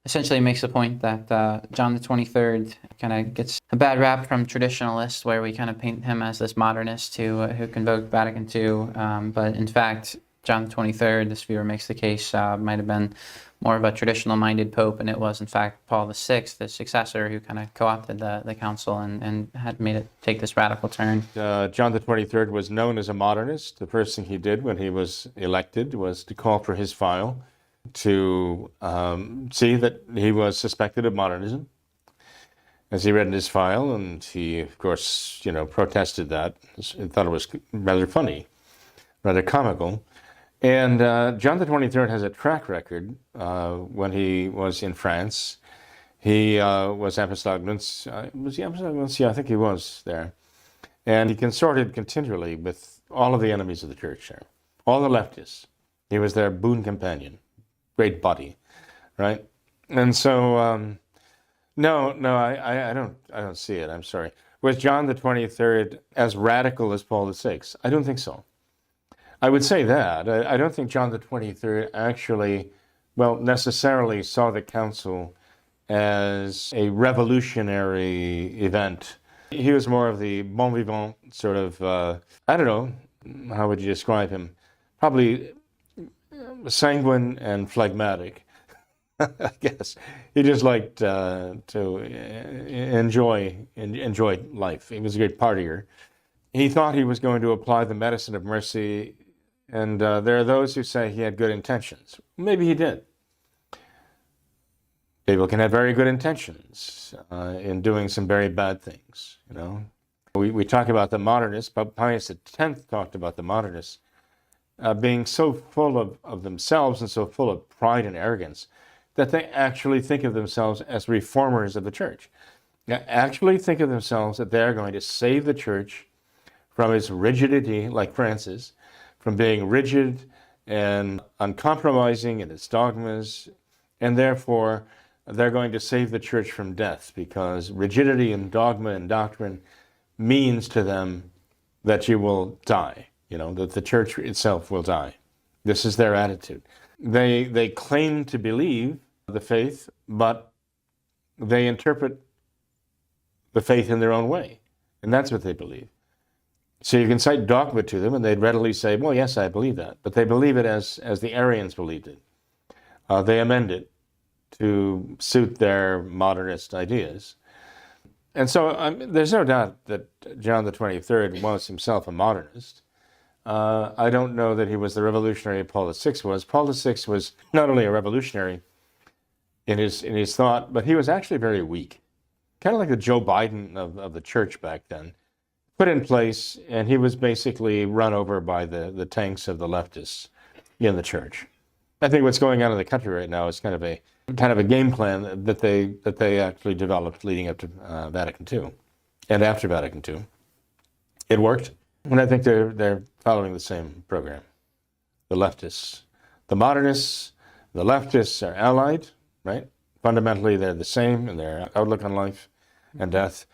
essentially makes the point that John the 23rd kind of gets a bad rap from traditionalists, where we kind of paint him as this modernist who convoked Vatican II. But in fact, John the 23rd, this viewer makes the case, might have been more of a traditional-minded pope, and it was in fact Paul VI, the successor, who kind of co-opted the council and had made it take this radical turn. John the 23rd was known as a modernist. The first thing he did when he was elected was to call for his file to see that he was suspected of modernism. As he read in his file, and he, of course, protested that. He thought it was rather funny, rather comical. And John the 23rd has a track record. When he was in France, he was apostolic nuncio. Was he apostolic nuncio? I think he was there. And he consorted continually with all of the enemies of the church there, all the leftists. He was their boon companion, great buddy, right? And so, no, I don't see it. I'm sorry. Was John the 23rd as radical as Paul VI? I don't think so. I would say that. I don't think John the 23rd actually, necessarily saw the council as a revolutionary event. He was more of the bon vivant sort of, I don't know, how would you describe him? Probably sanguine and phlegmatic, I guess. He just liked to enjoy life. He was a great partier. He thought he was going to apply the medicine of mercy, and there are those who say he had good intentions. Maybe he did. People can have very good intentions in doing some very bad things, We talk about the modernists, but Pius X talked about the modernists being so full of themselves and so full of pride and arrogance that they actually think of themselves as reformers of the church. They actually think of themselves that they're going to save the church from its rigidity, like Francis, from being rigid and uncompromising in its dogmas, and therefore they're going to save the church from death, because rigidity in dogma and doctrine means to them that you will die, that the church itself will die. This is their attitude. They claim to believe the faith, but they interpret the faith in their own way, and that's what they believe. So you can cite dogma to them, and they'd readily say, well, yes, I believe that. But they believe it as the Arians believed it. They amend it to suit their modernist ideas. And so there's no doubt that John the 23rd was himself a modernist. I don't know that he was the revolutionary Paul VI was. Paul VI was not only a revolutionary in his thought, but he was actually very weak. Kind of like the Joe Biden of the church back then. Put in place, and he was basically run over by the tanks of the leftists in the church. I think what's going on in the country right now is kind of a game plan that they actually developed leading up to Vatican II and after Vatican II. It worked, and I think they're following the same program. The leftists, the modernists, the leftists are allied, right? Fundamentally, they're the same in their outlook on life and death.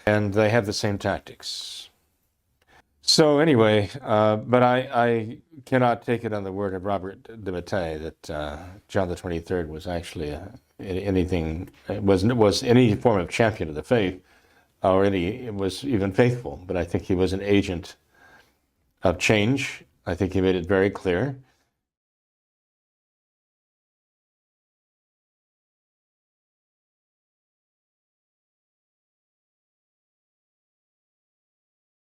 And they have the same tactics. So anyway, but I cannot take it on the word of Robert de Mattei that John the 23rd was actually was any form of champion of the faith, or was even faithful. But I think he was an agent of change. I think he made it very clear